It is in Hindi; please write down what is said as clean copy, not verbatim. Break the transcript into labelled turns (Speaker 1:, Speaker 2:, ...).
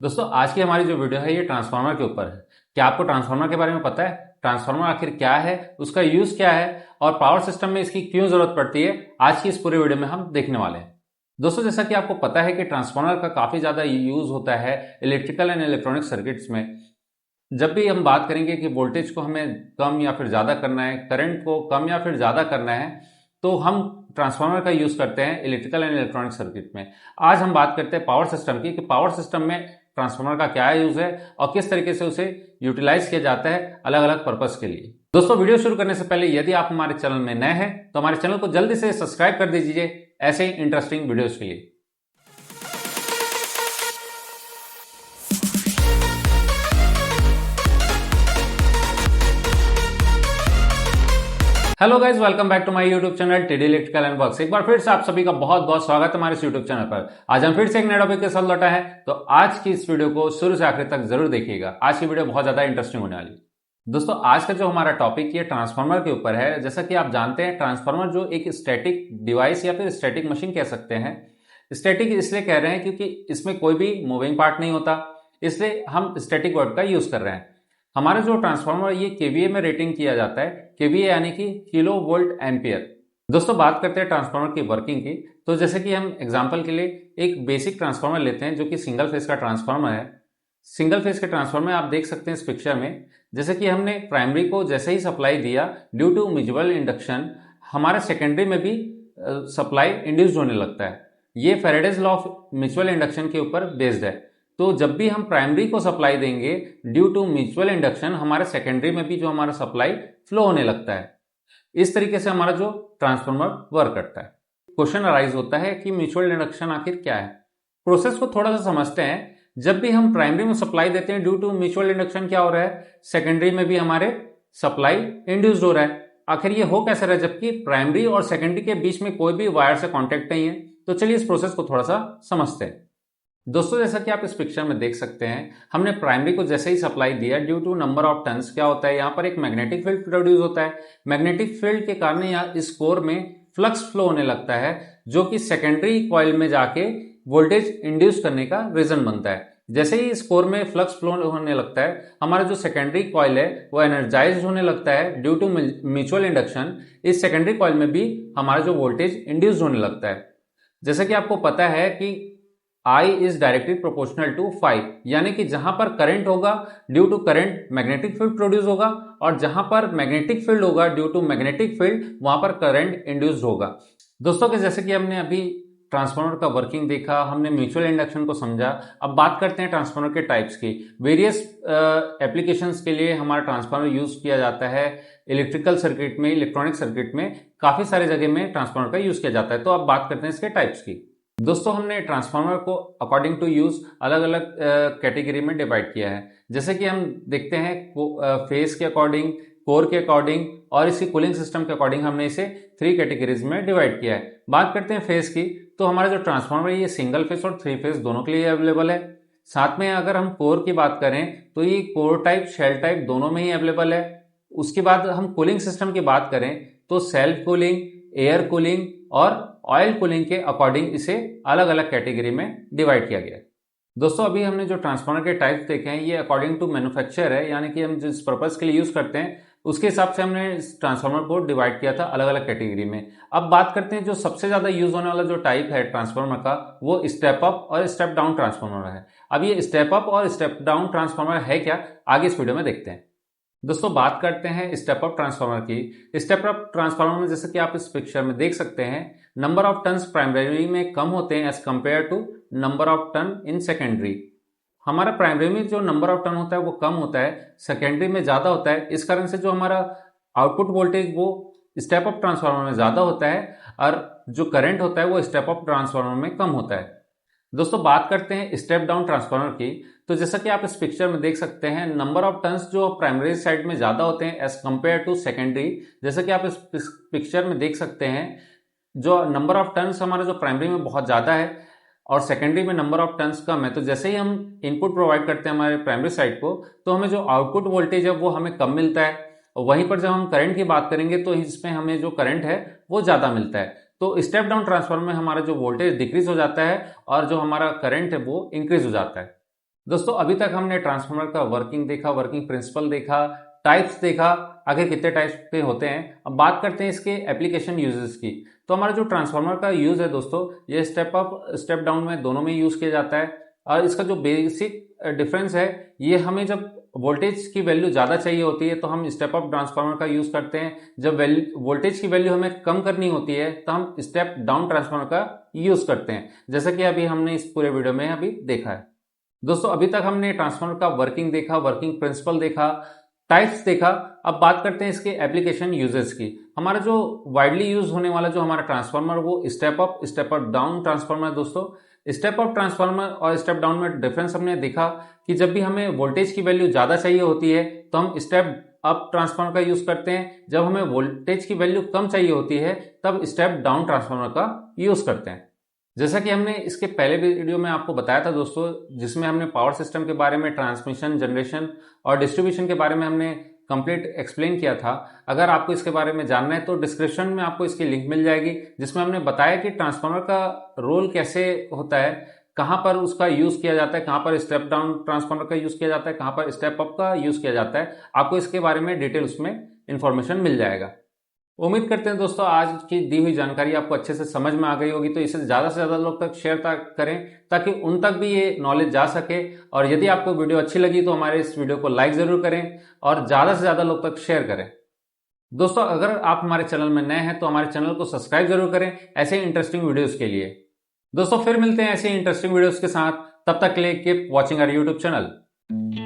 Speaker 1: दोस्तों आज की हमारी जो वीडियो है ये ट्रांसफार्मर के ऊपर है। क्या आपको ट्रांसफार्मर के बारे में पता है? ट्रांसफार्मर आखिर क्या है, उसका यूज क्या है और पावर सिस्टम में इसकी क्यों जरूरत पड़ती है, आज की इस पूरे वीडियो में हम देखने वाले हैं। दोस्तों जैसा कि आपको पता है कि ट्रांसफार्मर का काफी ज्यादा यूज होता है इलेक्ट्रिकल एंड इलेक्ट्रॉनिक सर्किट्स में। जब भी हम बात करेंगे कि वोल्टेज को हमें कम या फिर ज़्यादा करना है, करंट को कम या फिर ज़्यादा करना है, तो हम ट्रांसफार्मर का यूज़ करते हैं इलेक्ट्रिकल एंड इलेक्ट्रॉनिक सर्किट में। आज हम बात करते हैं पावर सिस्टम की कि पावर सिस्टम में ट्रांसफार्मर का क्या यूज़ है और किस तरीके से उसे यूटिलाइज किया जाता है अलग अलग पर्पज़ के लिए। दोस्तों वीडियो शुरू करने से पहले यदि आप हमारे चैनल में नए हैं तो हमारे चैनल को जल्दी से सब्सक्राइब कर दीजिए ऐसे ही इंटरेस्टिंग वीडियोज़ के लिए। Hello guys, welcome back to my YouTube channel TD electrical and works. एक बार फिर से आप सभी का बहुत बहुत स्वागत है हमारे इस यूट्यूब चैनल पर। आज हम फिर से एक नए टॉपिक के साथ लौटा है, तो आज की इस वीडियो को शुरू से आखिर तक जरूर देखिएगा। आज की वीडियो बहुत ज्यादा इंटरेस्टिंग होने वाली है। दोस्तों आज का जो हमारा टॉपिक ये ट्रांसफार्मर के ऊपर है। जैसा कि आप जानते हैं ट्रांसफार्मर जो एक स्टैटिक डिवाइस या फिर स्टैटिक मशीन कह सकते हैं। स्टैटिक इसलिए कह रहे हैं क्योंकि इसमें कोई भी मूविंग पार्ट नहीं होता, इसलिए हम स्टैटिक वर्ड का यूज कर रहे हैं। हमारा जो ट्रांसफार्मर ये केवीए में रेटिंग किया जाता है, केवीए यानी कि किलो वोल्ट एम्पियर। दोस्तों बात करते हैं ट्रांसफार्मर की वर्किंग की, तो जैसे कि हम एग्जांपल के लिए एक बेसिक ट्रांसफार्मर लेते हैं जो कि सिंगल फेज का ट्रांसफार्मर है। सिंगल फेज के ट्रांसफार्मर में आप देख सकते हैं इस पिक्चर में, जैसे कि हमने प्राइमरी को जैसे ही सप्लाई दिया ड्यू टू म्यूचुअल इंडक्शन, हमारे सेकेंडरी में भी सप्लाई इंड्यूस्ड होने लगता है। ये Faraday's law of mutual induction के ऊपर बेस्ड है। तो जब भी हम प्राइमरी को सप्लाई देंगे ड्यू टू म्यूचुअल इंडक्शन, हमारे सेकेंडरी में भी जो हमारा सप्लाई फ्लो होने लगता है। इस तरीके से हमारा जो ट्रांसफार्मर वर्क करता है। क्वेश्चन अराइज होता है कि म्यूचुअल इंडक्शन आखिर क्या है। प्रोसेस को थोड़ा सा समझते हैं। जब भी हम प्राइमरी में सप्लाई देते हैं ड्यू टू म्यूचुअल इंडक्शन, क्या हो रहा है, सेकेंडरी में भी हमारे सप्लाई इंड्यूस्ड हो रहा है। आखिर ये हो कैसे रहा है जबकि प्राइमरी और सेकेंडरी के बीच में कोई भी वायर से कॉन्टेक्ट नहीं है। तो चलिए इस प्रोसेस को थोड़ा सा समझते हैं। दोस्तों जैसा कि आप इस पिक्चर में देख सकते हैं, हमने प्राइमरी को जैसे ही सप्लाई दिया due to number of turns, क्या होता है, यहाँ पर एक मैग्नेटिक फील्ड प्रोड्यूस होता है। मैग्नेटिक फील्ड के कारण यहाँ इस कोर में फ्लक्स फ्लो होने लगता है, जो कि सेकेंडरी कॉइल में जाके वोल्टेज इंड्यूस करने का रीजन बनता है। जैसे ही इस कोर में फ्लक्स फ्लो होने लगता है, हमारा जो सेकेंडरी कॉइल है वो एनर्जाइज होने लगता है ड्यू टू म्यूचुअल इंडक्शन। इस सेकेंडरी कॉइल में भी हमारा जो वोल्टेज इंड्यूस होने लगता है। जैसे कि आपको पता है कि I is directly proportional to phi, यानी कि जहां पर करंट होगा due to current magnetic field produce होगा, और जहां पर मैग्नेटिक फील्ड होगा ड्यू टू मैग्नेटिक फील्ड वहां पर करंट इंड्यूस्ड होगा। दोस्तों के जैसे कि हमने अभी ट्रांसफार्मर का वर्किंग देखा, हमने म्यूचुअल इंडक्शन को समझा। अब बात करते हैं ट्रांसफार्मर के टाइप्स की। वेरियस एप्लीकेशंस के लिए हमारा ट्रांसफार्मर यूज किया जाता है। इलेक्ट्रिकल सर्किट में, इलेक्ट्रॉनिक सर्किट में काफी सारे जगह में ट्रांसफार्मर का यूज किया जाता है। तो अब बात करते हैं इसके टाइप्स की। दोस्तों हमने ट्रांसफार्मर को अकॉर्डिंग टू यूज अलग अलग कैटेगरी में डिवाइड किया है। जैसे कि हम देखते हैं फेज के अकॉर्डिंग, कोर के अकॉर्डिंग और इसकी कूलिंग सिस्टम के अकॉर्डिंग हमने इसे 3 कैटेगरीज में डिवाइड किया है। बात करते हैं फेज की, तो हमारा जो ट्रांसफार्मर है ये सिंगल फेज और 3 फेज दोनों के लिए अवेलेबल है। साथ में अगर हम कोर की बात करें तो ये कोर टाइप, शेल टाइप दोनों में ही अवेलेबल है। उसके बाद हम कूलिंग सिस्टम की बात करें तो सेल्फ कूलिंग, एयर कूलिंग और ऑयल कूलिंग के अकॉर्डिंग इसे अलग अलग कैटेगरी में डिवाइड किया गया है। दोस्तों अभी हमने जो ट्रांसफार्मर के टाइप्स देखे हैं ये अकॉर्डिंग टू मैन्युफैक्चर है, यानी कि हम जिस पर्पस के लिए यूज करते हैं उसके हिसाब से हमने इस ट्रांसफार्मर को डिवाइड किया था अलग अलग कैटेगरी में। अब बात करते हैं जो सबसे ज्यादा यूज होने वाला जो टाइप है ट्रांसफार्मर का, वो स्टेप अप और स्टेप डाउन ट्रांसफार्मर है। अब ये स्टेप अप और स्टेप डाउन ट्रांसफार्मर है क्या, आगे इस वीडियो में देखते हैं। दोस्तों बात करते हैं स्टेप अप ट्रांसफार्मर की। स्टेप अप ट्रांसफार्मर में जैसे कि आप इस पिक्चर में देख सकते हैं, नंबर ऑफ टर्न्स प्राइमरी में कम होते हैं as compare to number of turn in secondary. हमारा प्राइमरी में जो नंबर ऑफ टर्न होता है वो कम होता है, सेकेंडरी में ज्यादा होता है। इस कारण से जो हमारा आउटपुट वोल्टेज वो स्टेप अप ट्रांसफार्मर में ज्यादा होता है और जो करंट होता है वो स्टेप अप ट्रांसफार्मर में कम होता है। दोस्तों बात करते हैं स्टेप डाउन ट्रांसफार्मर की, तो जैसा कि आप इस पिक्चर में देख सकते हैं नंबर ऑफ टर्न्स जो प्राइमरी साइड में ज्यादा होते हैं एज कंपेयर टू सेकेंडरी। जैसा कि आप इस पिक्चर में देख सकते हैं जो नंबर ऑफ टर्न्स हमारा जो प्राइमरी में बहुत ज्यादा है और सेकेंडरी में नंबर ऑफ टर्न्स कम है। तो जैसे ही हम इनपुट प्रोवाइड करते हैं हमारे प्राइमरी साइड को, तो हमें जो आउटपुट वोल्टेज है वो हमें कम मिलता है, और वहीं पर जब हम करंट की बात करेंगे तो इसमें हमें जो करंट है वो ज्यादा मिलता है। तो स्टेप डाउन ट्रांसफार्मर में हमारा जो वोल्टेज डिक्रीज हो जाता है और जो हमारा करंट है वो इंक्रीज हो जाता है। दोस्तों अभी तक हमने ट्रांसफार्मर का वर्किंग देखा, वर्किंग प्रिंसिपल देखा, टाइप्स देखा, आखिर कितने टाइप्स के होते हैं। अब बात करते हैं इसके एप्लीकेशन यूजेस की। तो हमारा जो ट्रांसफार्मर का यूज है दोस्तों, ये स्टेप अप स्टेप डाउन में दोनों में यूज किया जाता है। और इसका जो बेसिक डिफरेंस है, ये हमें जब वोल्टेज की वैल्यू ज़्यादा चाहिए होती है तो हम स्टेप अप ट्रांसफार्मर का यूज़ करते हैं। जब वोल्टेज की वैल्यू हमें कम करनी होती है तो हम स्टेप डाउन ट्रांसफार्मर का यूज़ करते हैं, जैसा कि अभी हमने इस पूरे वीडियो में अभी देखा है। दोस्तों अभी तक हमने ट्रांसफार्मर का वर्किंग देखा, वर्किंग प्रिंसिपल देखा, टाइप्स देखा। अब बात करते हैं इसके एप्लीकेशन यूजेस की। हमारा जो वाइडली यूज होने वाला जो हमारा ट्रांसफार्मर वो स्टेप अप डाउन ट्रांसफार्मर है दोस्तों। स्टेप अप ट्रांसफार्मर और स्टेप डाउन में डिफरेंस हमने देखा कि जब भी हमें वोल्टेज की वैल्यू ज़्यादा चाहिए होती है तो हम स्टेप अप ट्रांसफार्मर का यूज़ करते हैं। जब हमें वोल्टेज की वैल्यू कम चाहिए होती है तब स्टेप डाउन ट्रांसफार्मर का यूज़ करते हैं। जैसा कि हमने इसके पहले वीडियो में आपको बताया था दोस्तों, जिसमें हमने पावर सिस्टम के बारे में, ट्रांसमिशन, जनरेशन और डिस्ट्रीब्यूशन के बारे में हमने कंप्लीट एक्सप्लेन किया था। अगर आपको इसके बारे में जानना है तो डिस्क्रिप्शन में आपको इसकी लिंक मिल जाएगी, जिसमें हमने बताया कि ट्रांसफार्मर का रोल कैसे होता है, कहाँ पर उसका यूज़ किया जाता है, कहाँ पर स्टेप डाउन ट्रांसफार्मर का यूज़ किया जाता है, कहाँ पर स्टेप अप का यूज़ किया जाता है। आपको इसके बारे में डिटेल उसमें इंफॉर्मेशन मिल जाएगा। उम्मीद करते हैं दोस्तों आज की दी हुई जानकारी आपको अच्छे से समझ में आ गई होगी, तो इसे ज़्यादा से ज़्यादा लोग तक शेयर करें ताकि उन तक भी ये नॉलेज जा सके। और यदि आपको वीडियो अच्छी लगी तो हमारे इस वीडियो को लाइक ज़रूर करें और ज़्यादा से ज़्यादा लोग तक शेयर करें। दोस्तों अगर आप हमारे चैनल में नए हैं तो हमारे चैनल को सब्सक्राइब जरूर करें ऐसे इंटरेस्टिंग वीडियोज़ के लिए। दोस्तों फिर मिलते हैं ऐसे इंटरेस्टिंग वीडियोज़ के साथ, तब तक के लिए keep watching our YouTube channel.